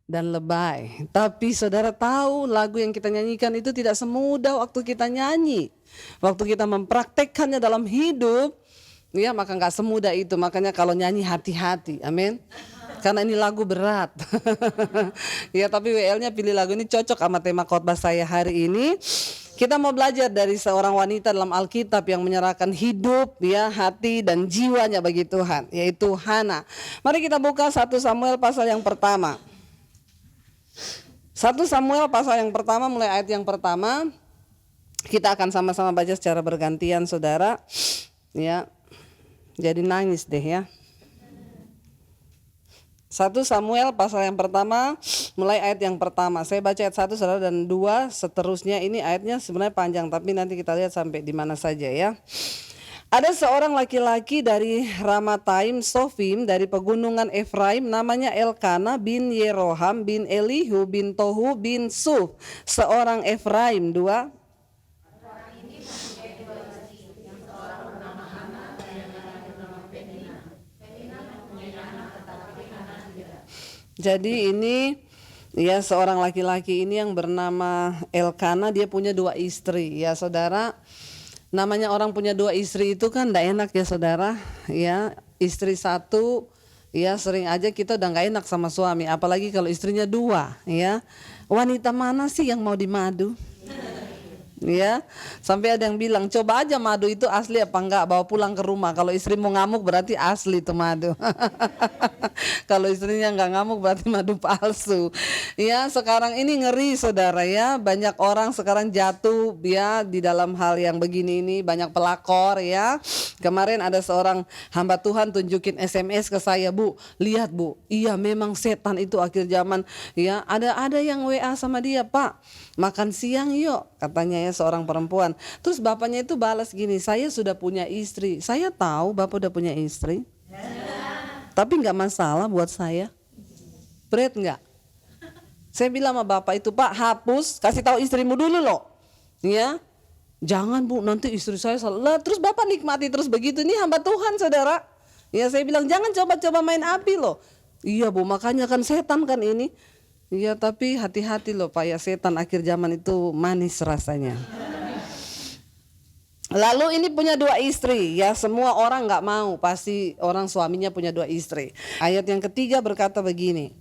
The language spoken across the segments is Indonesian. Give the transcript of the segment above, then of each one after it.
dan lebay. Tapi saudara tahu lagu yang kita nyanyikan itu tidak semudah waktu kita nyanyi. Waktu kita mempraktekkannya dalam hidup, ya maka nggak semudah itu. Makanya kalau nyanyi hati-hati, amin. Karena ini lagu berat. Ya tapi WL-nya pilih lagu ini cocok sama tema khotbah saya hari ini. Kita mau belajar dari seorang wanita dalam Alkitab yang menyerahkan hidup, ya, hati dan jiwanya bagi Tuhan, yaitu Hana. Mari kita buka 1 Samuel pasal yang pertama. 1 Samuel pasal yang pertama mulai ayat yang pertama. Kita akan sama-sama baca secara bergantian, saudara. Ya, jadi nangis deh ya. 1 Samuel pasal yang pertama mulai ayat yang pertama. Saya baca ayat 1 saudara dan 2 seterusnya. Ini ayatnya sebenarnya panjang tapi nanti kita lihat sampai di mana saja ya. Ada seorang laki-laki dari Ramataim Sofim dari pegunungan Efraim namanya Elkana bin Yeroham bin Elihu bin Tohu bin Suf, seorang Efraim. 2. Jadi ini ya seorang laki-laki ini yang bernama Elkana, dia punya 2 istri ya saudara. Namanya orang punya 2 istri itu kan enggak enak ya saudara. Ya, istri 1 ya sering aja kita udah enggak enak sama suami, apalagi kalau istrinya 2 ya. Wanita mana sih yang mau dimadu? Ya, sampai ada yang bilang coba aja madu itu asli apa enggak, bawa pulang ke rumah. Kalau istri mau ngamuk berarti asli itu madu. Kalau istrinya enggak ngamuk berarti madu palsu. Ya, sekarang ini ngeri saudara ya, banyak orang sekarang jatuh ya di dalam hal yang begini ini, banyak pelakor ya. Kemarin ada seorang hamba Tuhan tunjukin SMS ke saya, Bu, lihat Bu, iya memang setan itu akhir zaman ya. Ada yang WA sama dia, Pak, makan siang yuk, katanya ya seorang perempuan. Terus bapaknya itu balas gini, saya sudah punya istri. Saya tahu bapak udah punya istri, tapi nggak masalah buat saya. Berat nggak? Saya bilang sama bapak itu, Pak, hapus, kasih tahu istrimu dulu loh, ya. Jangan Bu, nanti istri saya salah. Terus bapak nikmati terus begitu. Ini hamba Tuhan saudara. Ya saya bilang jangan coba-coba main api loh. Iya Bu, makanya kan setan kan ini. Iya tapi hati-hati loh Pak ya, setan akhir zaman itu manis rasanya. Lalu ini punya 2 istri ya, semua orang nggak mau, pasti orang suaminya punya 2 istri. Ayat yang ketiga berkata begini.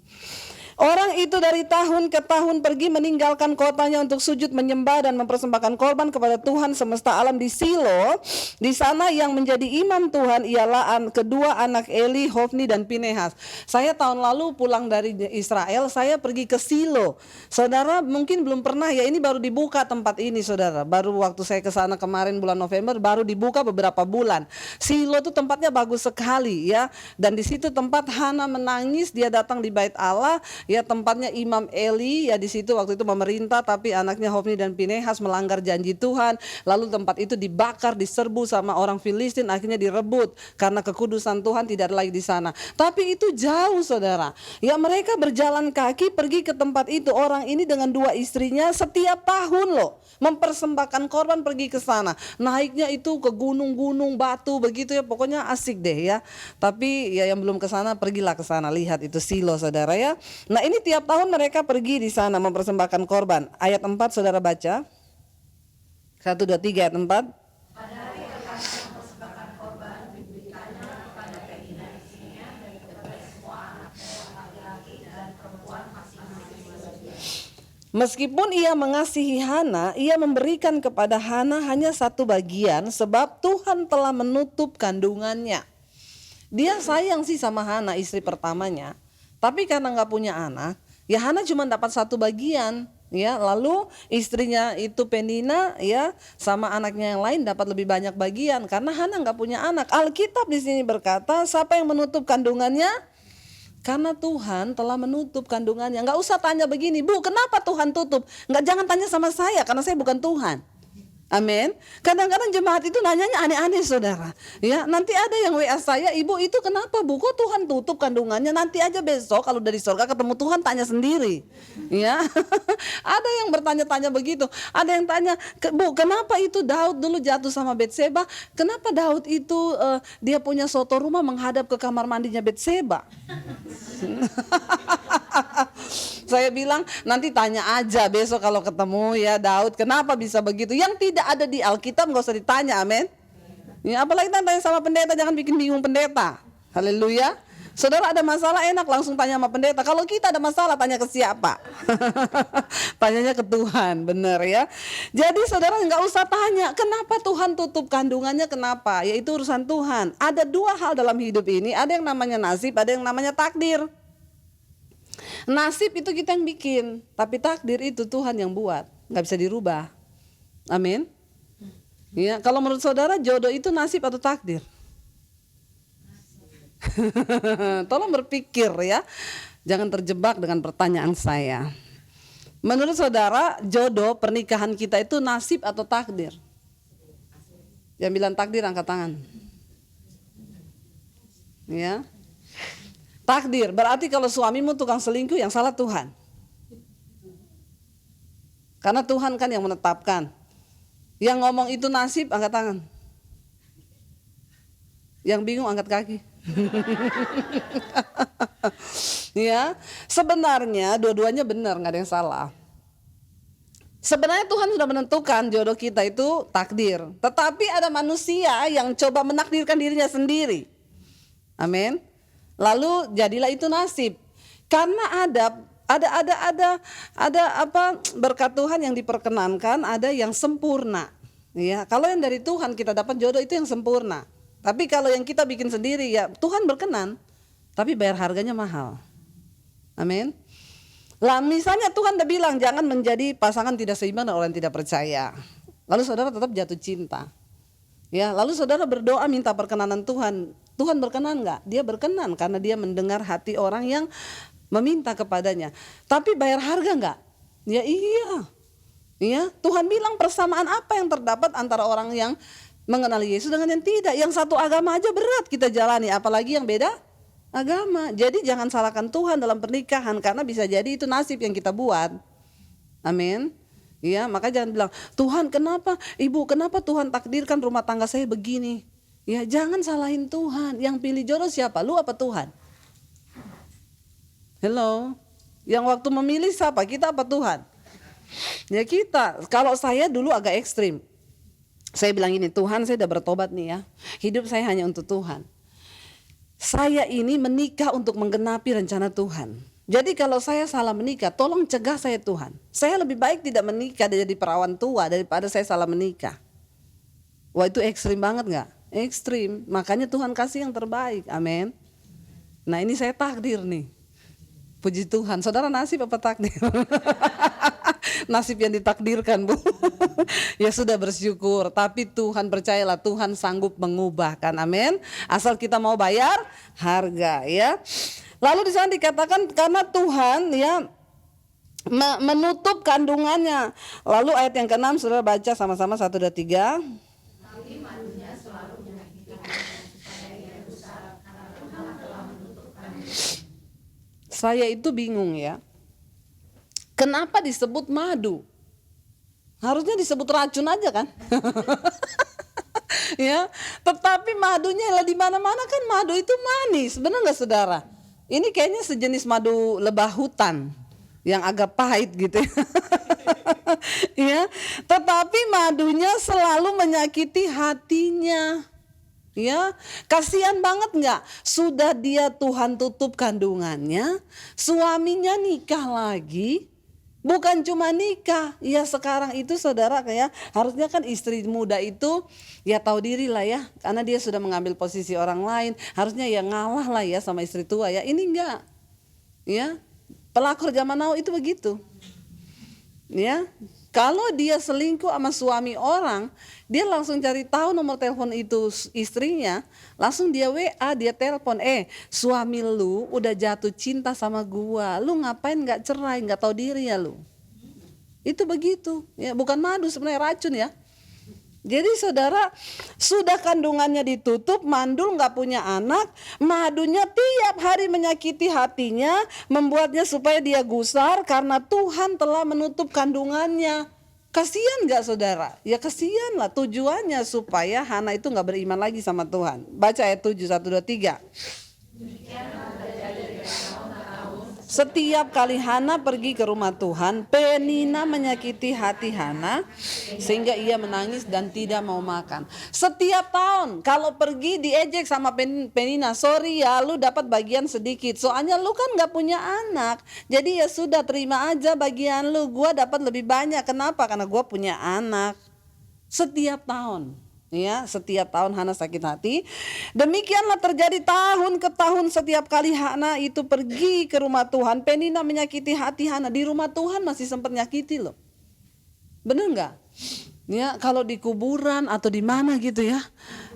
Orang itu dari tahun ke tahun pergi meninggalkan kotanya untuk sujud menyembah dan mempersembahkan korban kepada Tuhan semesta alam di Silo. Di sana yang menjadi imam Tuhan ialah kedua anak Eli, Hofni dan Pinehas. Saya tahun lalu pulang dari Israel, saya pergi ke Silo. Saudara mungkin belum pernah ya, ini baru dibuka tempat ini saudara. Baru waktu saya ke sana kemarin bulan November baru dibuka beberapa bulan. Silo itu tempatnya bagus sekali ya. Dan di situ tempat Hana menangis, dia datang di bait Allah. Ya tempatnya Imam Eli ya, di situ waktu itu memerintah, tapi anaknya Hofni dan Pinehas melanggar janji Tuhan. Lalu tempat itu dibakar, diserbu sama orang Filistin, akhirnya direbut karena kekudusan Tuhan tidak ada lagi di sana. Tapi itu jauh saudara. Ya mereka berjalan kaki pergi ke tempat itu. Orang ini dengan 2 istrinya setiap tahun loh mempersembahkan korban pergi ke sana. Naiknya itu ke gunung-gunung batu begitu ya, pokoknya asik deh ya. Tapi ya yang belum ke sana pergilah ke sana, lihat itu Silo saudara ya. Nah ini tiap tahun mereka pergi di sana mempersembahkan korban. Ayat 4 saudara baca. 1, 2, 3 ayat 4. Pada hari perkasa mempersembahkan korban diberikannya kepada Penina istrinya dan kepada semua anaknya laki-laki dan perempuan masing-masing. Meskipun ia mengasihi Hana, ia memberikan kepada Hana hanya 1 bagian sebab Tuhan telah menutup kandungannya. Dia sayang sih sama Hana istri pertamanya. Tapi karena nggak punya anak, ya Hana cuma dapat 1 bagian, ya. Lalu istrinya itu Penina, ya, sama anaknya yang lain dapat lebih banyak bagian karena Hana nggak punya anak. Alkitab di sini berkata, siapa yang menutup kandungannya? Karena Tuhan telah menutup kandungannya. Nggak usah tanya begini, Bu, kenapa Tuhan tutup? Jangan tanya sama saya karena saya bukan Tuhan. Amin. Kadang-kadang jemaat itu nanyanya aneh-aneh saudara. Ya, nanti ada yang WA saya, Ibu itu kenapa Bu? Kok Tuhan tutup kandungannya? Nanti aja besok kalau dari surga ketemu Tuhan tanya sendiri. Ya. Ada yang bertanya-tanya begitu. Ada yang tanya, Bu, kenapa itu Daud dulu jatuh sama Betseba? Kenapa Daud itu dia punya soto rumah menghadap ke kamar mandinya Betseba? Saya bilang nanti tanya aja besok kalau ketemu ya Daud kenapa bisa begitu. Yang tidak ada di Alkitab gak usah ditanya, amin. Ya, apalagi tanya sama pendeta, jangan bikin bingung pendeta. Haleluya. Saudara ada masalah enak langsung tanya sama pendeta. Kalau kita ada masalah tanya ke siapa? Tanyanya ke Tuhan, benar ya. Jadi saudara nggak usah tanya kenapa Tuhan tutup kandungannya, kenapa? Yaitu urusan Tuhan. Ada dua hal dalam hidup ini, ada yang namanya nasib, ada yang namanya takdir. Nasib itu kita yang bikin, tapi takdir itu Tuhan yang buat, nggak bisa dirubah. Amin. Ya, kalau menurut saudara jodoh itu nasib atau takdir? Tolong berpikir ya, jangan terjebak dengan pertanyaan saya. Menurut saudara jodoh pernikahan kita itu nasib atau takdir? Yang bilang takdir angkat tangan. Ya, takdir berarti kalau suamimu tukang selingkuh yang salah Tuhan, karena Tuhan kan yang menetapkan. Yang ngomong itu nasib angkat tangan. Yang bingung angkat kaki. Ya, sebenarnya dua-duanya benar, nggak ada yang salah. Sebenarnya Tuhan sudah menentukan jodoh kita itu takdir, tetapi ada manusia yang coba menakdirkan dirinya sendiri. Amin. Lalu jadilah itu nasib. Karena ada apa berkat Tuhan yang diperkenankan, ada yang sempurna. Ya, kalau yang dari Tuhan kita dapat jodoh itu yang sempurna. Tapi kalau yang kita bikin sendiri ya Tuhan berkenan, tapi bayar harganya mahal. Amin. Lah misalnya Tuhan udah bilang jangan menjadi pasangan tidak seimbang dan orang yang tidak percaya. Lalu saudara tetap jatuh cinta. Ya, lalu saudara berdoa minta perkenanan Tuhan. Tuhan berkenan enggak? Dia berkenan karena dia mendengar hati orang yang meminta kepadanya. Tapi bayar harga enggak? Ya iya. Ya, Tuhan bilang persamaan apa yang terdapat antara orang yang mengenal Yesus dengan yang tidak. Yang satu agama aja berat kita jalani, apalagi yang beda agama. Jadi jangan salahkan Tuhan dalam pernikahan karena bisa jadi itu nasib yang kita buat. Amin. Ya, maka jangan bilang, "Tuhan, kenapa? Ibu, kenapa Tuhan takdirkan rumah tangga saya begini?" Ya, jangan salahin Tuhan. Yang pilih jodoh siapa? Lu apa Tuhan? Hello. Yang waktu memilih siapa? Kita apa Tuhan? Ya kita. Kalau saya dulu agak ekstrim. Saya bilang ini, Tuhan saya udah bertobat nih ya. Hidup saya hanya untuk Tuhan. Saya ini menikah untuk menggenapi rencana Tuhan. Jadi kalau saya salah menikah, tolong cegah saya Tuhan. Saya lebih baik tidak menikah dan jadi perawan tua daripada saya salah menikah. Wah itu ekstrim banget gak? Ekstrim. Makanya Tuhan kasih yang terbaik. Amin. Nah ini saya takdir nih. Puji Tuhan. Saudara nasib apa takdir? Nasib yang ditakdirkan Bu. Ya sudah bersyukur. Tapi Tuhan percayalah Tuhan sanggup mengubahkan. Amin. Asal kita mau bayar harga ya. Lalu di sana dikatakan karena Tuhan ya menutup kandungannya. Lalu ayat yang ke-6 saudara baca sama-sama 1, 2, 3. Saya itu bingung ya. Kenapa disebut madu? Harusnya disebut racun aja kan? Ya, tetapi madunya lah di mana-mana kan madu itu manis, benar nggak saudara? Ini kayaknya sejenis madu lebah hutan yang agak pahit gitu. Ya, tetapi madunya selalu menyakiti hatinya. Ya, kasihan banget nggak? Sudah dia Tuhan tutup kandungannya, suaminya nikah lagi, bukan cuma nikah. Ya sekarang itu saudara kayak harusnya kan istri muda itu ya tahu diri lah ya, karena dia sudah mengambil posisi orang lain, harusnya ya ngalah lah ya sama istri tua ya. Ini enggak, ya pelakor zaman now itu begitu. Ya, kalau dia selingkuh sama suami orang, dia langsung cari tahu nomor telepon itu istrinya, langsung dia WA, dia telepon, suami lu udah jatuh cinta sama gua, lu ngapain nggak cerai, nggak tahu diri ya lu? Itu begitu, ya bukan madu sebenarnya racun ya. Jadi saudara sudah kandungannya ditutup, mandul nggak punya anak, madunya tiap hari menyakiti hatinya, membuatnya supaya dia gusar karena Tuhan telah menutup kandungannya. Kasihan nggak saudara? Ya kasihan lah, tujuannya supaya Hana itu nggak beriman lagi sama Tuhan. Baca ayat 7, 1, 2, 3. Setiap kali Hana pergi ke rumah Tuhan, Penina menyakiti hati Hana sehingga ia menangis dan tidak mau makan. Setiap tahun kalau pergi diejek sama Penina, sorry ya lu dapat bagian sedikit, soalnya lu kan gak punya anak. Jadi ya sudah, terima aja bagian lu, gua dapat lebih banyak. Kenapa? Karena gua punya anak. Setiap tahun. Ya, setiap tahun Hana sakit hati. Demikianlah terjadi tahun ke tahun. Setiap kali Hana itu pergi ke rumah Tuhan, Penina menyakiti hati Hana. Di rumah Tuhan masih sempat nyakiti loh. Bener nggak? Ya, kalau di kuburan atau di mana gitu ya.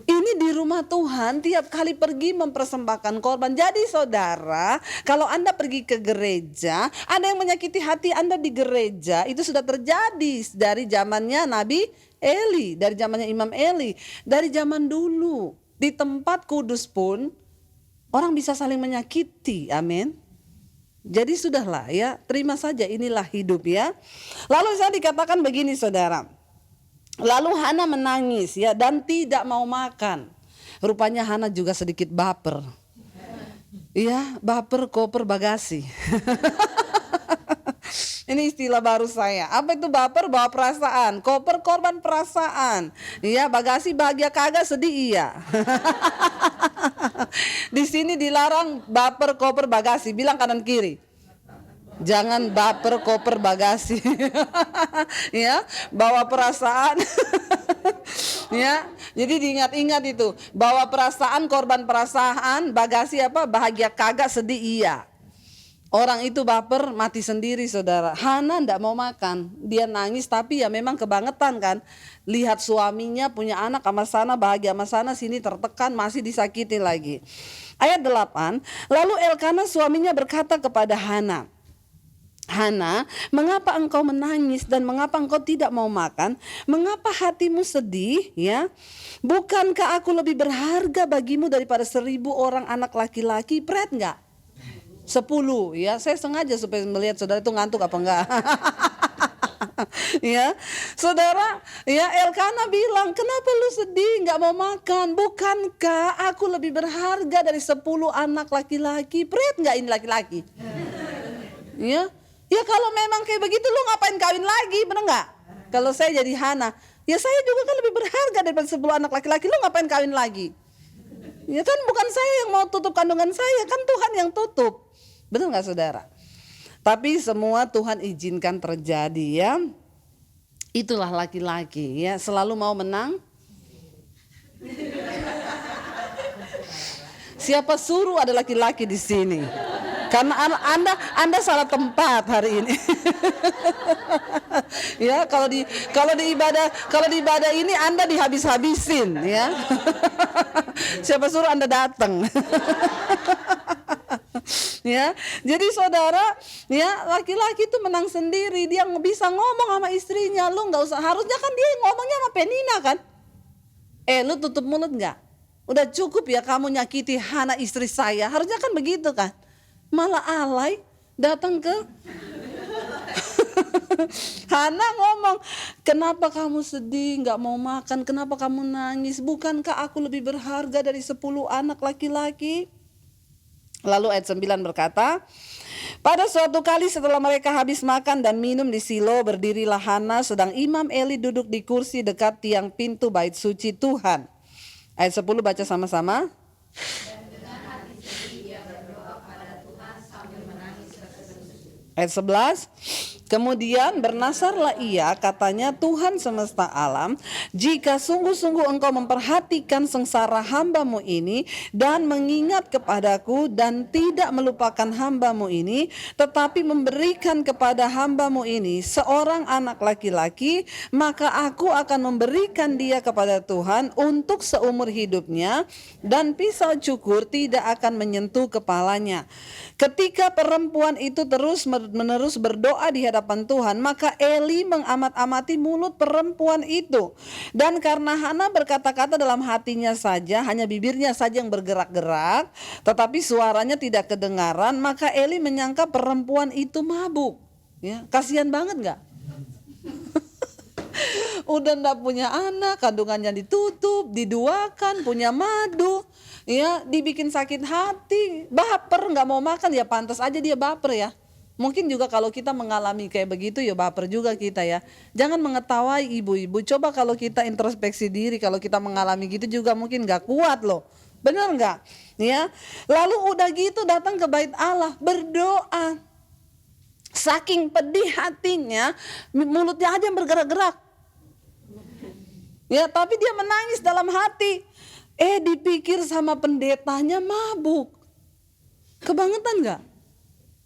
Ini di rumah Tuhan tiap kali pergi mempersembahkan korban. Jadi saudara, kalau Anda pergi ke gereja, ada yang menyakiti hati Anda di gereja, itu sudah terjadi dari zamannya Nabi Eli, dari zamannya Imam Eli, dari zaman dulu. Di tempat kudus pun orang bisa saling menyakiti, amin. Jadi sudahlah ya, terima saja, inilah hidup ya. Lalu saya dikatakan begini saudara, lalu Hana menangis ya dan tidak mau makan. Rupanya Hana juga sedikit baper. Iya, baper koper bagasi. Ini istilah baru saya. Apa itu baper? Bawa perasaan. Koper korban perasaan. Iya, bagasi bahagia kagak, sedih iya. Di sini dilarang baper koper bagasi. Bilang kanan kiri. Jangan baper koper bagasi. Ya, bawa perasaan. Ya, jadi diingat-ingat itu. Bawa perasaan, korban perasaan, bagasi apa? Bahagia kagak, sedih iya. Orang itu baper mati sendiri saudara. Hana ndak mau makan, dia nangis tapi ya memang kebangetan kan. Lihat suaminya punya anak sama sana, bahagia sama sana, sini tertekan, masih disakiti lagi. Ayat 8, lalu Elkana suaminya berkata kepada Hana, Hana, mengapa engkau menangis dan mengapa engkau tidak mau makan? Mengapa hatimu sedih ya? Bukankah aku lebih berharga bagimu daripada 1000 orang anak laki-laki? Pret enggak? 10 ya, saya sengaja supaya melihat saudara itu ngantuk apa enggak. Ya, saudara, ya Elkana bilang, kenapa lu sedih nggak mau makan? Bukankah aku lebih berharga dari 10 anak laki-laki? Pret nggak ini laki-laki? Ya, ya kalau memang kayak begitu lu ngapain kawin lagi, bener nggak? Kalau saya jadi Hana, ya saya juga kan lebih berharga daripada 10 anak laki-laki, lu ngapain kawin lagi? Ya kan bukan saya yang mau tutup kandungan saya, kan Tuhan yang tutup. Betul gak saudara? Tapi semua Tuhan izinkan terjadi ya. Itulah laki-laki ya, selalu mau menang. Siapa suruh ada laki-laki di sini? Karena Anda salah tempat hari ini. Ya, kalau di ibadah ini Anda dihabis-habisin ya. Siapa suruh Anda datang? Ya, jadi saudara, ya laki-laki itu menang sendiri, dia bisa ngomong sama istrinya, lu nggak usah, harusnya kan dia ngomongnya sama Penina kan, lu tutup mulut nggak? Udah cukup ya kamu nyakiti Hana istri saya, harusnya kan begitu kan, malah alay datang ke Hana ngomong, kenapa kamu sedih, nggak mau makan, kenapa kamu nangis? Bukankah aku lebih berharga dari 10 anak laki-laki? Lalu ayat 9 berkata, pada suatu kali setelah mereka habis makan dan minum di Silo, berdirilah Hana sedang Imam Eli duduk di kursi dekat tiang pintu bait suci Tuhan. Ayat 10 baca sama-sama. Ayat 11, kemudian bernasarlah ia, katanya, Tuhan semesta alam, jika sungguh-sungguh engkau memperhatikan sengsara hambamu ini dan mengingat kepadaku dan tidak melupakan hambamu ini, tetapi memberikan kepada hambamu ini seorang anak laki-laki, maka aku akan memberikan dia kepada Tuhan untuk seumur hidupnya dan pisau cukur tidak akan menyentuh kepalanya. Ketika perempuan itu terus-menerus berdoa di hadapan Tuhan, maka Eli mengamat-amati mulut perempuan itu. Dan karena Hana berkata-kata dalam hatinya saja, hanya bibirnya saja yang bergerak-gerak, tetapi suaranya tidak kedengaran, maka Eli menyangka perempuan itu mabuk. Ya, kasihan banget nggak? Udah ndak punya anak, kandungannya ditutup, diduakan, punya madu, ya dibikin sakit hati, baper, nggak mau makan, ya pantas aja dia baper ya. Mungkin juga kalau kita mengalami kayak begitu ya baper juga kita ya. Jangan mengetawain ibu-ibu, coba kalau kita introspeksi diri, kalau kita mengalami gitu juga mungkin nggak kuat loh. Benar nggak? Ya. Lalu udah gitu datang ke bait Allah, berdoa. Saking pedih hatinya, mulutnya aja yang bergerak-gerak. Ya, tapi dia menangis dalam hati. Dipikir sama pendetanya mabuk. Kebangetan nggak?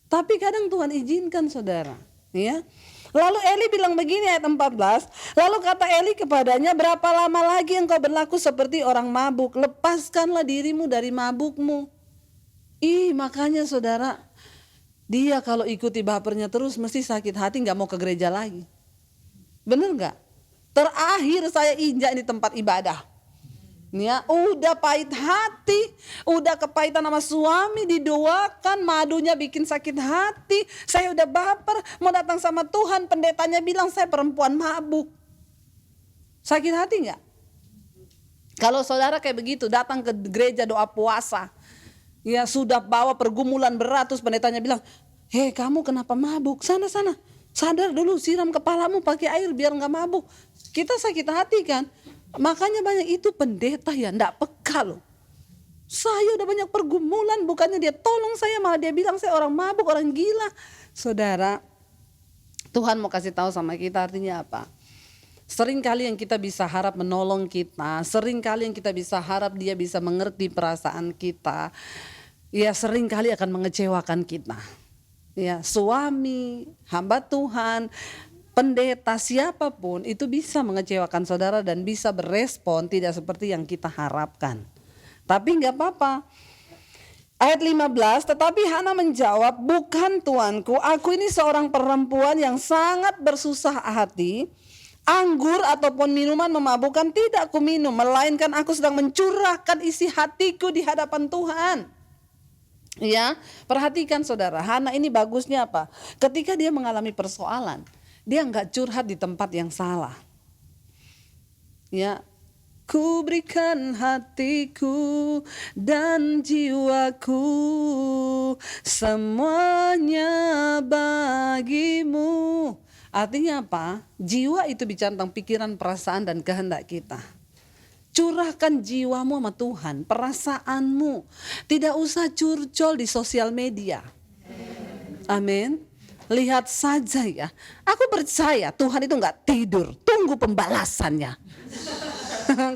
Tapi kadang Tuhan izinkan saudara. Ya. Lalu Eli bilang begini ayat 14. Lalu kata Eli kepadanya, berapa lama lagi engkau berlaku seperti orang mabuk? Lepaskanlah dirimu dari mabukmu. Makanya saudara, dia kalau ikuti bapernya terus mesti sakit hati, gak mau ke gereja lagi. Bener gak? Terakhir saya injak di tempat ibadah. Ya, udah pahit hati, udah kepahitan sama suami, didoakan, madunya bikin sakit hati. Saya udah baper, mau datang sama Tuhan, pendetanya bilang saya perempuan mabuk. Sakit hati gak? Kalau saudara kayak begitu, datang ke gereja doa puasa, ya sudah bawa pergumulan berat, terus pendetanya bilang, kamu kenapa mabuk? Sana, sadar dulu, siram kepalamu pakai air biar gak mabuk. Kita sakit hati kan? Makanya banyak itu pendeta ya ndak peka loh. Saya udah banyak pergumulan, bukannya dia tolong saya, malah dia bilang saya orang mabuk, orang gila. Saudara, Tuhan mau kasih tahu sama kita artinya apa? Sering kali yang kita bisa harap menolong kita, sering kali yang kita bisa harap dia bisa mengerti perasaan kita, ya sering kali akan mengecewakan kita. Ya, suami, hamba Tuhan, pendeta, siapapun itu bisa mengecewakan saudara dan bisa berespon tidak seperti yang kita harapkan. Tapi gak apa-apa. Ayat 15, tetapi Hana menjawab, bukan tuanku, aku ini seorang perempuan yang sangat bersusah hati. Anggur ataupun minuman memabukkan tidak aku minum, melainkan aku sedang mencurahkan isi hatiku di hadapan Tuhan. Ya, perhatikan saudara, Hana ini bagusnya apa? Ketika dia mengalami persoalan, dia nggak curhat di tempat yang salah. Ya, ku berikan hatiku dan jiwaku, semuanya bagimu. Artinya apa? Jiwa itu bicara tentang pikiran, perasaan dan kehendak kita. Curahkan jiwamu sama Tuhan, perasaanmu. Tidak usah curcol di sosial media. Amin. Lihat saja ya, aku percaya Tuhan itu gak tidur, tunggu pembalasannya.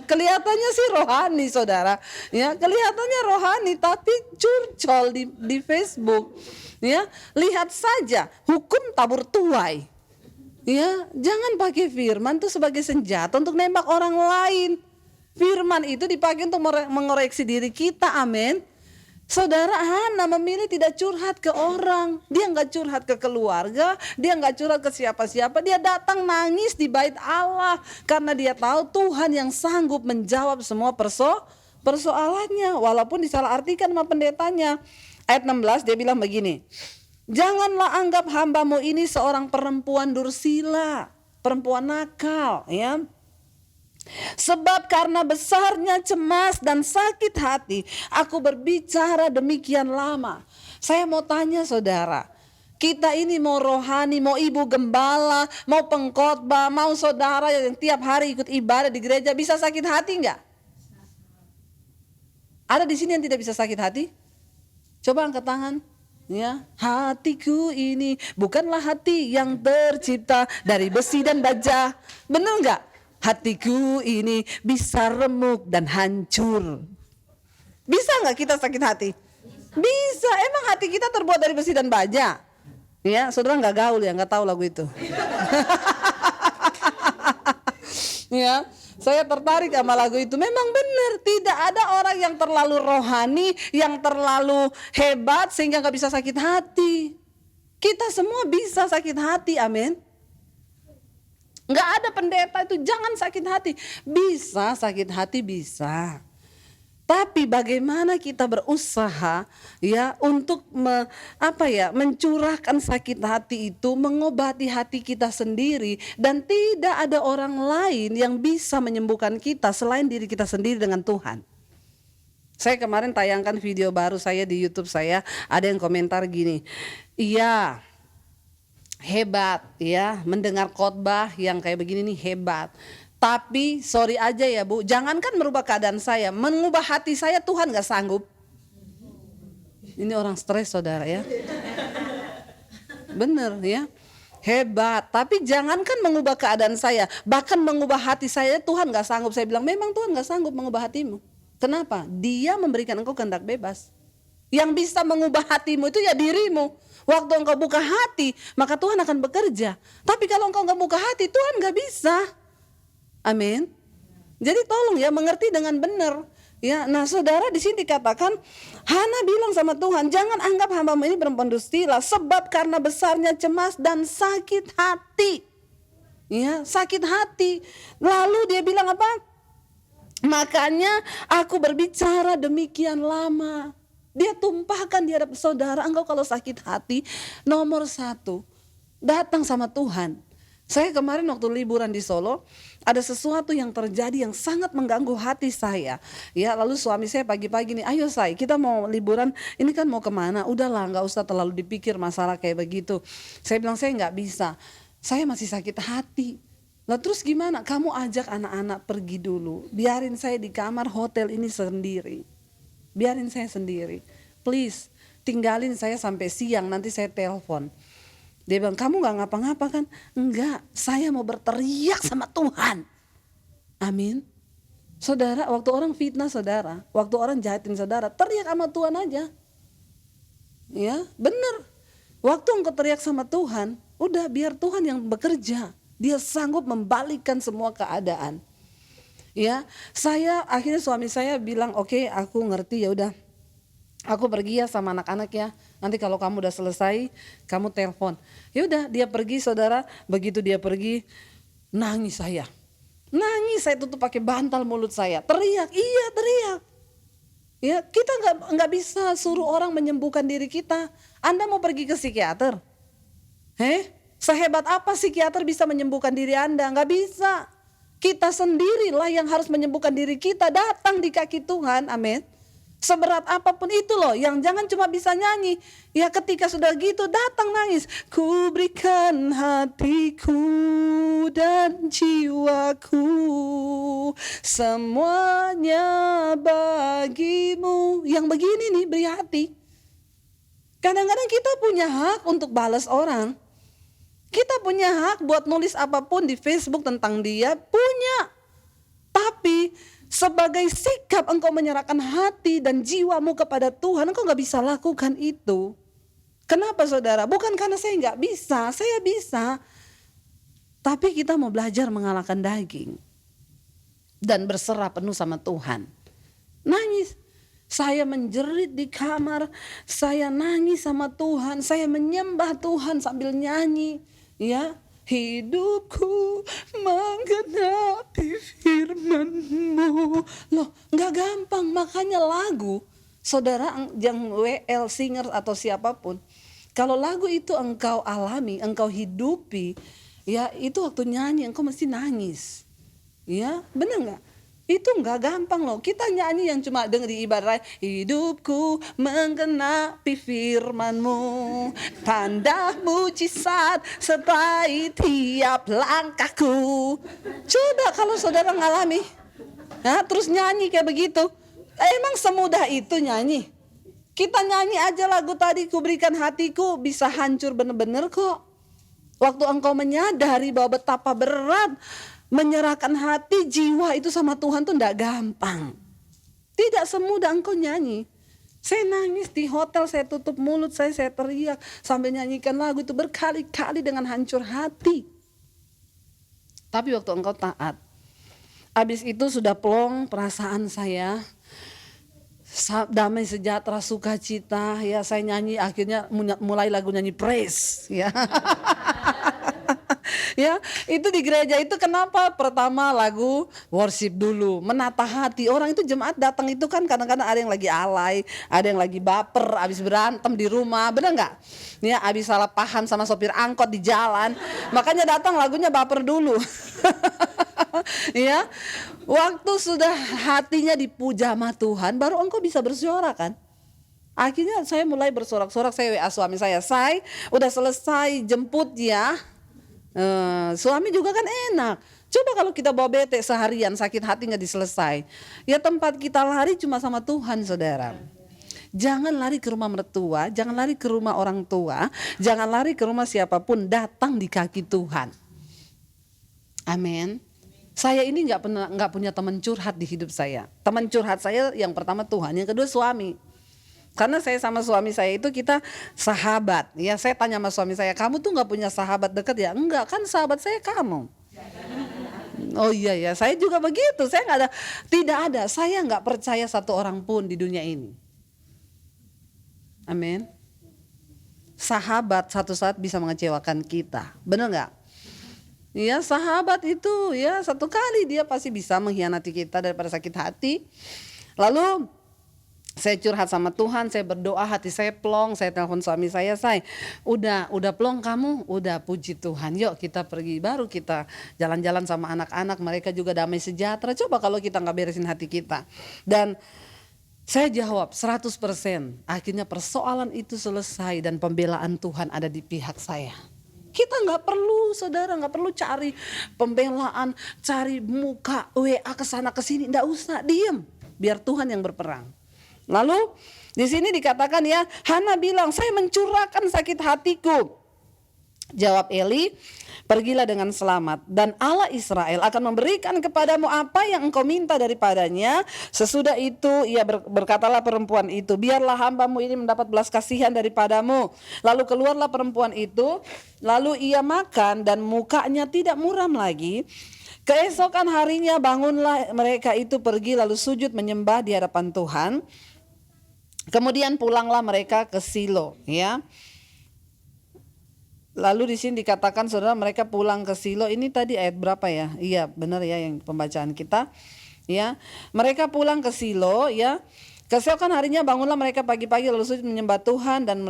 Kelihatannya sih rohani saudara, ya kelihatannya rohani tapi curcol di Facebook. Ya, lihat saja hukum tabur tuai. Ya, jangan pakai firman itu sebagai senjata untuk nembak orang lain. Firman itu dipakai untuk mengoreksi diri kita, amin. Saudara, Hana memilih tidak curhat ke orang. Dia gak curhat ke keluarga, dia gak curhat ke siapa-siapa. Dia datang nangis di bait Allah karena dia tahu Tuhan yang sanggup menjawab semua persoalannya. Walaupun disalahartikan sama pendetanya. Ayat 16 dia bilang begini, janganlah anggap hambamu ini seorang perempuan dursila, perempuan nakal, ya. Sebab karena besarnya cemas dan sakit hati, aku berbicara demikian lama. Saya mau tanya saudara, kita ini mau rohani, mau ibu gembala, mau pengkhotbah, mau saudara yang tiap hari ikut ibadah di gereja, bisa sakit hati enggak? Ada di sini yang tidak bisa sakit hati? Coba angkat tangan. Ya, hatiku ini bukanlah hati yang tercipta dari besi dan baja. Benar enggak? Hatiku ini bisa remuk dan hancur. Bisa nggak kita sakit hati? Bisa. Emang hati kita terbuat dari besi dan baja? Ya, saudara nggak gaul ya, nggak tahu lagu itu. Ya, saya tertarik sama lagu itu. Memang benar, tidak ada orang yang terlalu rohani, yang terlalu hebat sehingga nggak bisa sakit hati. Kita semua bisa sakit hati, amin. Nggak ada pendeta itu jangan sakit hati. Bisa sakit hati, bisa. Tapi bagaimana kita berusaha ya untuk mencurahkan sakit hati itu, mengobati hati kita sendiri, dan tidak ada orang lain yang bisa menyembuhkan kita selain diri kita sendiri dengan Tuhan. Saya kemarin tayangkan video baru saya di YouTube saya, ada yang komentar gini, iya hebat ya, mendengar khotbah yang kayak begini nih hebat. Tapi sorry aja ya Bu, jangankan merubah keadaan saya, mengubah hati saya Tuhan gak sanggup. Ini orang stres saudara ya. Bener ya, hebat. Tapi jangankan mengubah keadaan saya, bahkan mengubah hati saya Tuhan gak sanggup. Saya bilang memang Tuhan gak sanggup mengubah hatimu. Kenapa? Dia memberikan engkau kehendak bebas. Yang bisa mengubah hatimu itu ya dirimu. Waktu engkau buka hati, maka Tuhan akan bekerja. Tapi kalau engkau gak buka hati, Tuhan gak bisa. Amin. Jadi tolong ya mengerti dengan benar. Ya, nah saudara di sini dikatakan Hana bilang sama Tuhan, jangan anggap hambamu ini perempuan dusta, sebab karena besarnya cemas dan sakit hati. Ya, sakit hati. Lalu dia bilang apa? Makanya aku berbicara demikian lama. Dia tumpahkan di hadapan saudara, engkau kalau sakit hati, nomor 1, datang sama Tuhan. Saya kemarin waktu liburan di Solo, ada sesuatu yang terjadi yang sangat mengganggu hati saya. Ya, lalu suami saya pagi-pagi nih, ayo say, kita mau liburan, ini kan mau kemana? Udahlah, gak usah terlalu dipikir masalah kayak begitu. Saya bilang saya gak bisa, saya masih sakit hati. Lah terus gimana? Kamu ajak anak-anak pergi dulu, biarin saya di kamar hotel ini sendiri. Biarin saya sendiri, please, tinggalin saya sampai siang, nanti saya telepon. Dia bilang, kamu gak ngapa-ngapa kan? Enggak, saya mau berteriak sama Tuhan. Amin. Saudara, waktu orang fitnah saudara, waktu orang jahatin saudara, teriak sama Tuhan aja. Ya, benar. Waktu engkau teriak sama Tuhan, udah biar Tuhan yang bekerja. Dia sanggup membalikkan semua keadaan. Ya, akhirnya suami saya bilang, oke, aku ngerti, ya udah. Aku pergi ya sama anak-anak ya. Nanti kalau kamu udah selesai, kamu telepon. Ya udah, dia pergi saudara. Begitu dia pergi, nangis saya. Nangis, saya tutup pakai bantal mulut saya. Teriak, iya teriak. Ya, kita nggak bisa suruh orang menyembuhkan diri kita. Anda mau pergi ke psikiater? Sehebat apa psikiater bisa menyembuhkan diri Anda? Nggak bisa. Kita sendirilah yang harus menyembuhkan diri kita. Datang di kaki Tuhan, amin. Seberat apapun itu loh, yang jangan cuma bisa nyanyi. Ya ketika sudah gitu datang nangis. Ku berikan hatiku dan jiwaku, semuanya bagimu. Yang begini nih beri hati. Kadang-kadang kita punya hak untuk balas orang. Kita punya hak buat nulis apapun di Facebook tentang dia, punya. Tapi sebagai sikap engkau menyerahkan hati dan jiwamu kepada Tuhan, engkau gak bisa lakukan itu. Kenapa saudara? Bukan karena saya gak bisa, saya bisa. Tapi kita mau belajar mengalahkan daging. Dan berserah penuh sama Tuhan. Nangis. Saya menjerit di kamar, saya nangis sama Tuhan, saya menyembah Tuhan sambil nyanyi. Ya, hidupku menggenapi firman-Mu. Loh, gak gampang, makanya lagu. Saudara yang WL singer atau siapapun, kalau lagu itu engkau alami, engkau hidupi, ya itu waktu nyanyi engkau mesti nangis. Ya, benar gak? Itu gak gampang loh. Kita nyanyi yang cuma dengar di ibarat, hidupku menggenapi firman-Mu, tanda mujizat sertai tiap langkahku. Coba kalau saudara ngalami, ya, terus nyanyi kayak begitu, emang semudah itu nyanyi? Kita nyanyi aja lagu tadi, ku berikan hatiku, bisa hancur bener-bener kok. Waktu engkau menyadari bahwa betapa berat menyerahkan hati, jiwa itu sama Tuhan tuh gak gampang. Tidak semudah engkau nyanyi. Saya nangis di hotel, saya tutup mulut saya teriak sambil nyanyikan lagu itu berkali-kali dengan hancur hati. Tapi waktu engkau taat, habis itu sudah plong perasaan saya, damai sejahtera sukacita, ya saya nyanyi, akhirnya mulai lagu nyanyi praise, ya. Ya, itu di gereja itu kenapa pertama lagu worship dulu, menata hati. Orang itu jemaat datang itu kan kadang-kadang ada yang lagi alay, ada yang lagi baper, abis berantem di rumah, bener nggak? Ya, abis salah paham sama sopir angkot di jalan, makanya datang lagunya baper dulu. Ya, waktu sudah hatinya dipuja sama Tuhan, baru engkau bisa bersuara kan? Akhirnya saya mulai bersorak-sorak, saya WA suami saya udah selesai jemput ya. Suami juga kan enak. Coba kalau kita bawa bete seharian, sakit hati nggak diselesai. Ya tempat kita lari cuma sama Tuhan, saudara. Jangan lari ke rumah mertua, jangan lari ke rumah orang tua, jangan lari ke rumah siapapun, datang di kaki Tuhan. Amin. Saya ini nggak punya teman curhat di hidup saya. Teman curhat saya yang pertama Tuhan, yang kedua suami. Karena saya sama suami saya itu kita sahabat. Ya, saya tanya sama suami saya, kamu tuh nggak punya sahabat dekat ya? Enggak, kan sahabat saya kamu. Oh iya ya, saya juga begitu. Saya tidak ada. Saya nggak percaya satu orang pun di dunia ini. Amin. Sahabat satu saat bisa mengecewakan kita, benar nggak? Ya, sahabat itu ya satu kali dia pasti bisa mengkhianati kita daripada sakit hati. Lalu saya curhat sama Tuhan, saya berdoa, hati saya plong, saya telepon suami saya udah plong kamu, udah puji Tuhan, yuk kita pergi, baru kita jalan-jalan sama anak-anak, mereka juga damai sejahtera. Coba kalau kita nggak beresin hati kita. Dan saya jawab 100%, akhirnya persoalan itu selesai dan pembelaan Tuhan ada di pihak saya. Kita nggak perlu, saudara, nggak perlu cari pembelaan, cari muka WA kesana kesini, nggak usah, diem, biar Tuhan yang berperang. Lalu di sini dikatakan ya, Hana bilang, saya mencurahkan sakit hatiku. Jawab Eli, pergilah dengan selamat dan Allah Israel akan memberikan kepadamu apa yang engkau minta daripadanya. Sesudah itu ia berkatalah perempuan itu, biarlah hambamu ini mendapat belas kasihan daripadamu. Lalu keluarlah perempuan itu, lalu ia makan dan mukanya tidak muram lagi. Keesokan harinya bangunlah mereka itu pergi lalu sujud menyembah di hadapan Tuhan. Kemudian pulanglah mereka ke Silo, ya. Lalu di sini dikatakan saudara mereka pulang ke Silo. Ini tadi ayat berapa ya? Iya, benar ya yang pembacaan kita. Ya. Mereka pulang ke Silo, ya. Keesokan harinya bangunlah mereka pagi-pagi lalu sujud menyembah Tuhan dan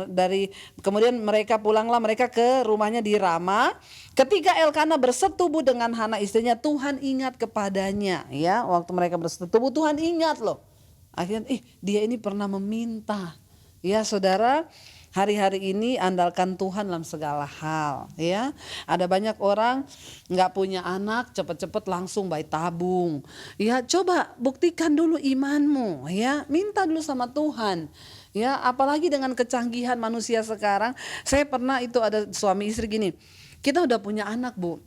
kemudian mereka pulanglah mereka ke rumahnya di Rama. Ketika Elkana bersetubuh dengan Hana istrinya, Tuhan ingat kepadanya, ya. Waktu mereka bersetubuh Tuhan ingat loh. Akhirnya dia ini pernah meminta. Ya saudara, hari-hari ini andalkan Tuhan dalam segala hal, ya. Ada banyak orang nggak punya anak, cepet-cepet langsung bayi tabung. Ya, coba buktikan dulu imanmu, ya. Minta dulu sama Tuhan. Ya, apalagi dengan kecanggihan manusia sekarang. Saya pernah itu ada suami istri gini. Kita udah punya anak, Bu.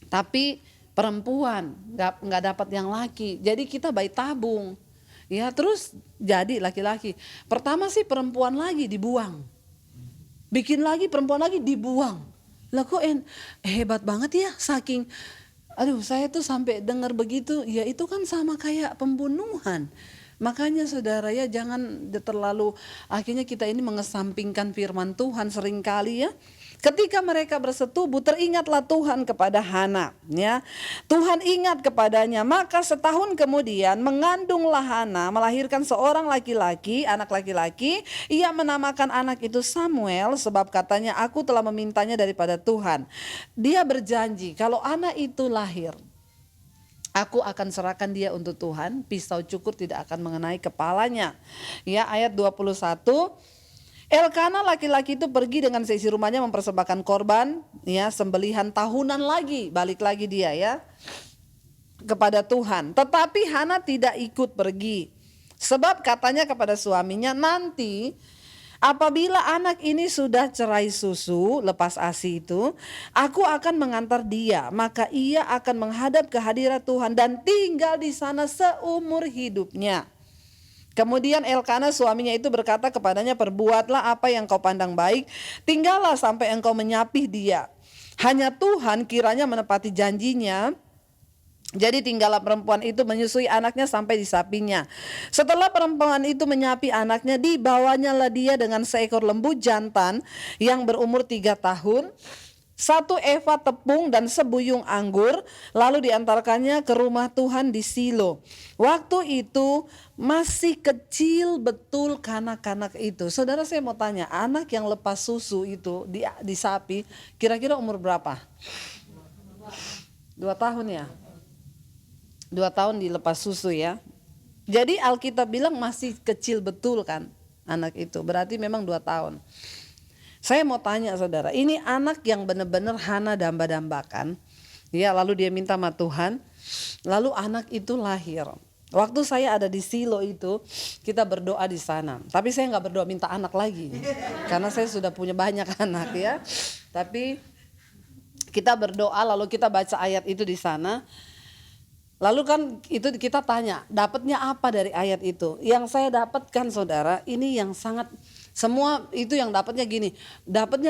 Tapi perempuan, nggak dapat yang laki. Jadi kita bayi tabung. Ya, terus jadi laki-laki. Pertama sih perempuan lagi dibuang. Bikin lagi perempuan lagi dibuang. Lah kok hebat banget ya, saking saya tuh sampai dengar begitu, ya itu kan sama kayak pembunuhan. Makanya saudara ya, jangan terlalu akhirnya kita ini mengesampingkan firman Tuhan seringkali ya. Ketika mereka bersetubuh, teringatlah Tuhan kepada Hana, ya. Tuhan ingat kepadanya, maka setahun kemudian mengandunglah Hana, melahirkan seorang laki-laki, anak laki-laki. Ia menamakan anak itu Samuel, sebab katanya, aku telah memintanya daripada Tuhan. Dia berjanji, kalau anak itu lahir, aku akan serahkan dia untuk Tuhan, pisau cukur tidak akan mengenai kepalanya. Ya, ayat 21. Elkana laki-laki itu pergi dengan seisi rumahnya mempersembahkan korban, ya, sembelihan tahunan lagi, balik lagi dia ya kepada Tuhan. Tetapi Hana tidak ikut pergi, sebab katanya kepada suaminya, nanti apabila anak ini sudah cerai susu, lepas ASI itu, aku akan mengantar dia, maka ia akan menghadap ke hadirat Tuhan dan tinggal di sana seumur hidupnya. Kemudian Elkana suaminya itu berkata kepadanya, perbuatlah apa yang kau pandang baik, tinggallah sampai engkau menyapih dia. Hanya Tuhan kiranya menepati janjinya. Jadi tinggallah perempuan itu menyusui anaknya sampai disapinya. Setelah perempuan itu menyapi anaknya, dibawanya lah dia dengan seekor lembu jantan yang berumur 3 tahun. 1 eva tepung dan sebuyung anggur, lalu diantarkannya ke rumah Tuhan di Silo. Waktu itu masih kecil betul kanak-kanak itu. Saudara, saya mau tanya, anak yang lepas susu itu di sapi kira-kira umur berapa? 2 tahun ya? 2 tahun dilepas susu ya. Jadi Alkitab bilang masih kecil betul kan anak itu, berarti memang 2 tahun. Saya mau tanya saudara, ini anak yang benar-benar Hana damba-dambakan, ya, lalu dia minta sama Tuhan, lalu anak itu lahir. Waktu saya ada di Silo itu, kita berdoa di sana. Tapi saya nggak berdoa minta anak lagi, karena saya sudah punya banyak anak ya. Tapi kita berdoa, lalu kita baca ayat itu di sana. Lalu kan itu kita tanya, dapatnya apa dari ayat itu? Yang saya dapatkan saudara, ini yang sangat, semua itu yang dapatnya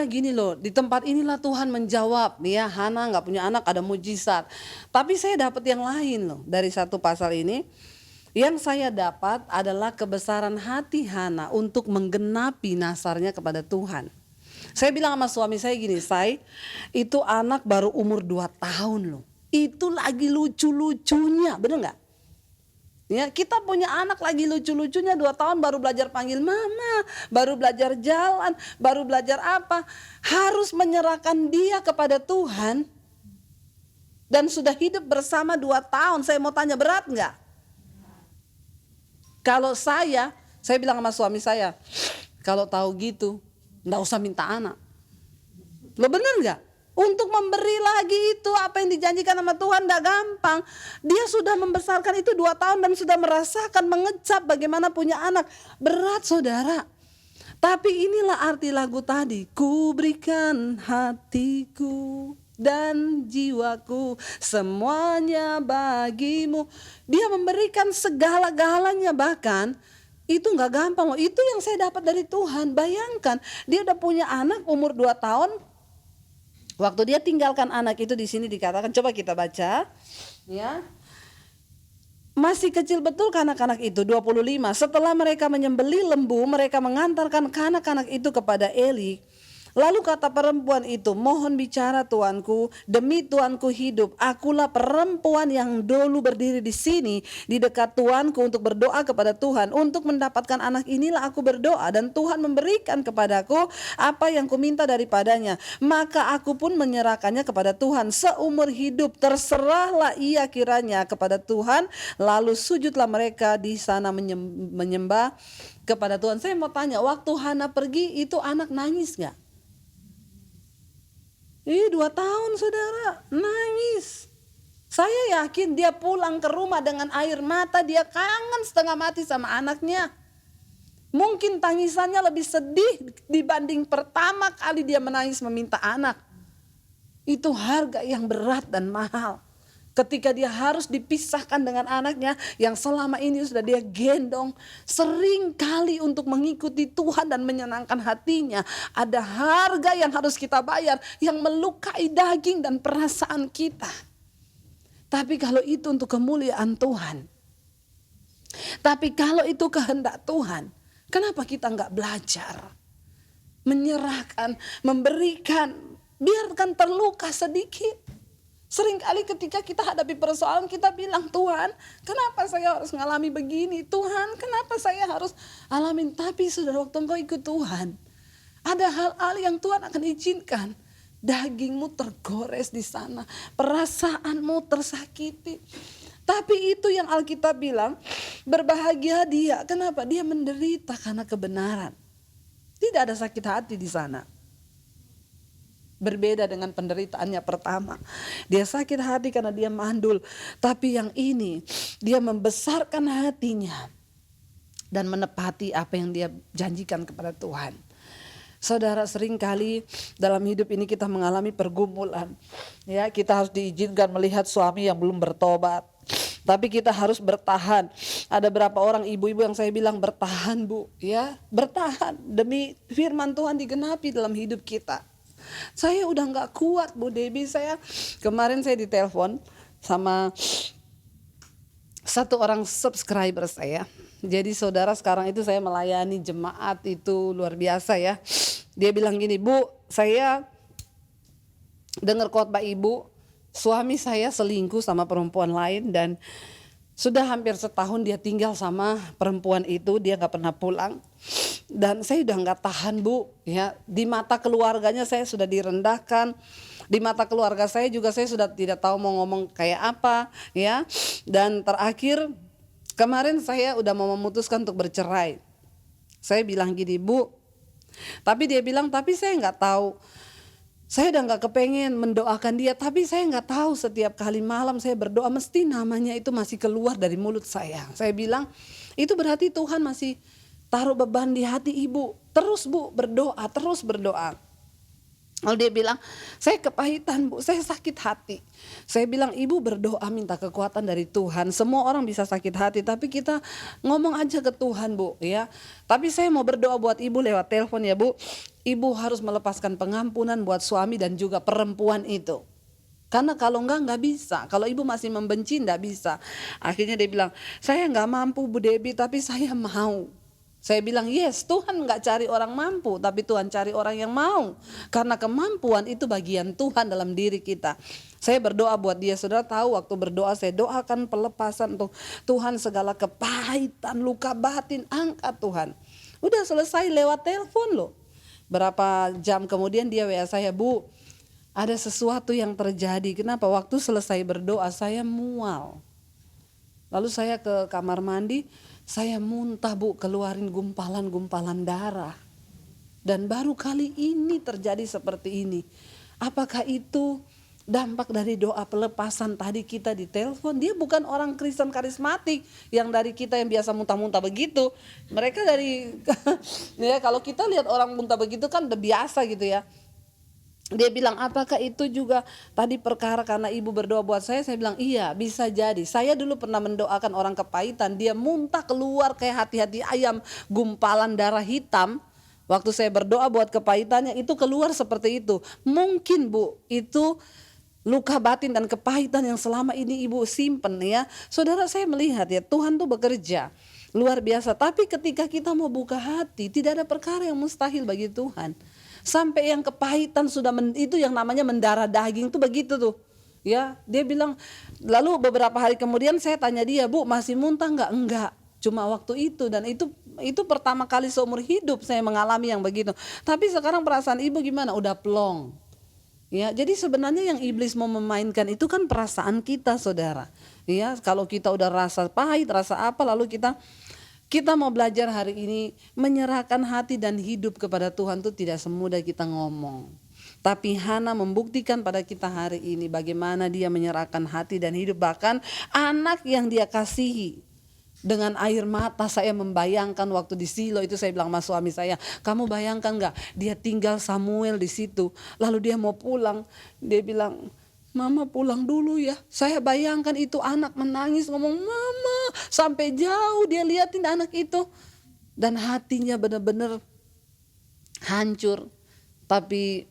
gini loh, di tempat inilah Tuhan menjawab, ya Hana nggak punya anak ada mujizat. Tapi saya dapat yang lain loh dari 1 pasal ini. Yang saya dapat adalah kebesaran hati Hana untuk menggenapi nasarnya kepada Tuhan. Saya bilang sama suami saya gini, itu anak baru umur 2 tahun loh. Itu lagi lucu-lucunya, bener nggak? Ya, kita punya anak lagi lucu-lucunya 2 tahun baru belajar panggil mama, baru belajar jalan, baru belajar apa. Harus menyerahkan dia kepada Tuhan. Dan sudah hidup bersama 2 tahun, saya mau tanya berat nggak? Kalau saya bilang sama suami saya, kalau tahu gitu, nggak usah minta anak. Lo bener nggak? Untuk memberi lagi itu apa yang dijanjikan sama Tuhan tidak gampang. Dia sudah membesarkan itu 2 tahun dan sudah merasakan mengecap bagaimana punya anak. Berat saudara. Tapi inilah arti lagu tadi. Ku berikan hatiku dan jiwaku semuanya bagimu. Dia memberikan segala-galanya, bahkan itu gak gampang loh. Itu yang saya dapat dari Tuhan. Bayangkan dia udah punya anak umur 2 tahun. Waktu dia tinggalkan anak itu, di sini dikatakan, coba kita baca ya. Masih kecil betul kanak-kanak itu, 25. Setelah mereka menyembelih lembu, mereka mengantarkan kanak-kanak itu kepada Eli. Lalu kata perempuan itu, mohon bicara tuanku, demi tuanku hidup, akulah perempuan yang dulu berdiri di sini di dekat tuanku untuk berdoa kepada Tuhan. Untuk mendapatkan anak inilah aku berdoa dan Tuhan memberikan kepadaku apa yang kuminta daripadanya. Maka aku pun menyerahkannya kepada Tuhan seumur hidup. Terserahlah ia kiranya kepada Tuhan. Lalu sujudlah mereka di sana menyembah kepada Tuhan. Saya mau tanya, waktu Hana pergi itu anak nangis gak? 2 tahun saudara, nangis. Saya yakin dia pulang ke rumah dengan air mata, dia kangen setengah mati sama anaknya. Mungkin tangisannya lebih sedih dibanding pertama kali dia menangis meminta anak. Itu harga yang berat dan mahal. Ketika dia harus dipisahkan dengan anaknya yang selama ini sudah dia gendong sering kali untuk mengikuti Tuhan dan menyenangkan hatinya. Ada harga yang harus kita bayar yang melukai daging dan perasaan kita. Tapi kalau itu untuk kemuliaan Tuhan, tapi kalau itu kehendak Tuhan, kenapa kita nggak belajar menyerahkan, memberikan, biarkan terluka sedikit. Seringkali ketika kita hadapi persoalan kita bilang, Tuhan kenapa saya harus ngalami begini, Tuhan kenapa saya harus alamin. Tapi sudah waktu engkau ikut Tuhan, ada hal-hal yang Tuhan akan izinkan. Dagingmu tergores di sana, perasaanmu tersakiti. Tapi itu yang Alkitab bilang, berbahagia dia. Kenapa? Dia menderita karena kebenaran. Tidak ada sakit hati di sana. Berbeda dengan penderitaannya pertama. Dia sakit hati karena dia mandul. Tapi yang ini, dia membesarkan hatinya dan menepati apa yang dia janjikan kepada Tuhan. Saudara, seringkali dalam hidup ini kita mengalami pergumulan. Ya, kita harus diizinkan melihat suami yang belum bertobat. Tapi kita harus bertahan. Ada berapa orang ibu-ibu yang saya bilang bertahan bu, ya bertahan demi firman Tuhan digenapi dalam hidup kita. Saya udah nggak kuat Bu Debbie. Kemarin saya ditelepon sama satu orang subscriber saya. Jadi saudara, sekarang itu saya melayani jemaat itu luar biasa ya. Dia bilang gini, Bu, saya dengar khotbah ibu, suami saya selingkuh sama perempuan lain dan sudah hampir setahun dia tinggal sama perempuan itu, dia nggak pernah pulang. Dan saya udah nggak tahan Bu, ya di mata keluarganya saya sudah direndahkan, di mata keluarga saya juga saya sudah tidak tahu mau ngomong kayak apa, ya. Dan terakhir kemarin saya udah mau memutuskan untuk bercerai. Saya bilang gini Bu, tapi dia bilang tapi saya nggak tahu. Saya udah nggak kepengen mendoakan dia, tapi saya nggak tahu setiap kali malam saya berdoa mesti namanya itu masih keluar dari mulut saya. Saya bilang itu berarti Tuhan masih taruh beban di hati ibu. Terus Bu berdoa, terus berdoa. Lalu dia bilang, saya kepahitan Bu, saya sakit hati. Saya bilang ibu berdoa minta kekuatan dari Tuhan. Semua orang bisa sakit hati, tapi kita ngomong aja ke Tuhan Bu, ya. Tapi saya mau berdoa buat ibu lewat telepon ya Bu. Ibu harus melepaskan pengampunan buat suami dan juga perempuan itu. Karena kalau nggak bisa. Kalau ibu masih membenci nggak bisa. Akhirnya dia bilang, saya nggak mampu Bu Debbie, tapi saya mau. Saya bilang yes, Tuhan nggak cari orang mampu, tapi Tuhan cari orang yang mau. Karena kemampuan itu bagian Tuhan dalam diri kita. Saya berdoa buat dia, saudara tahu waktu berdoa saya doakan pelepasan untuk Tuhan segala kepahitan, luka batin, angkat Tuhan. Udah selesai lewat telepon loh. Berapa jam kemudian dia WA saya, Bu, ada sesuatu yang terjadi. Kenapa? Waktu selesai berdoa saya mual. Lalu saya ke kamar mandi, saya muntah Bu, keluarin gumpalan-gumpalan darah. Dan baru kali ini terjadi seperti ini. Apakah itu dampak dari doa pelepasan tadi kita di telepon? Dia bukan orang Kristen karismatik yang dari kita yang biasa muntah-muntah begitu. Mereka dari ya kalau kita lihat orang muntah begitu kan udah biasa gitu ya. Dia bilang apakah itu juga tadi perkara karena ibu berdoa buat saya bilang iya bisa jadi. Saya dulu pernah mendoakan orang kepahitan, dia muntah keluar kayak hati-hati ayam, gumpalan darah hitam. Waktu saya berdoa buat kepahitannya itu keluar seperti itu. Mungkin Bu itu luka batin dan kepahitan yang selama ini ibu simpen ya. Saudara saya melihat ya Tuhan tuh bekerja luar biasa. Tapi ketika kita mau buka hati tidak ada perkara yang mustahil bagi Tuhan. Sampai yang kepahitan sudah itu yang namanya mendarah daging tuh begitu tuh. Ya, dia bilang lalu beberapa hari kemudian saya tanya dia, Bu masih muntah nggak? Enggak, cuma waktu itu dan itu pertama kali seumur hidup saya mengalami yang begitu. Tapi sekarang perasaan ibu gimana? Udah plong. Ya, jadi sebenarnya yang iblis mau memainkan itu kan perasaan kita, saudara. Ya, kalau kita udah rasa pahit, rasa apa, lalu kita mau belajar hari ini menyerahkan hati dan hidup kepada Tuhan itu tidak semudah kita ngomong. Tapi Hana membuktikan pada kita hari ini bagaimana dia menyerahkan hati dan hidup. Bahkan anak yang dia kasihi. Dengan air mata saya membayangkan waktu di Silo itu saya bilang sama suami saya, kamu bayangkan gak dia tinggal Samuel di situ. Lalu dia mau pulang, dia bilang, Mama pulang dulu ya. Saya bayangkan itu anak menangis ngomong Mama. Sampai jauh dia liatin anak itu. Dan hatinya benar-benar hancur. Tapi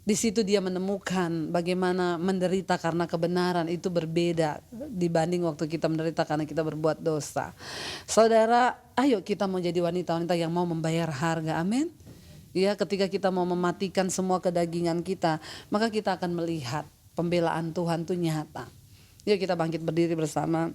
di situ dia menemukan bagaimana menderita karena kebenaran itu berbeda dibanding waktu kita menderita karena kita berbuat dosa. Saudara, ayo kita mau jadi wanita-wanita yang mau membayar harga. Amin. Ya, ketika kita mau mematikan semua kedagingan kita, maka kita akan melihat pembelaan Tuhan itu nyata. Yuk kita bangkit berdiri bersama.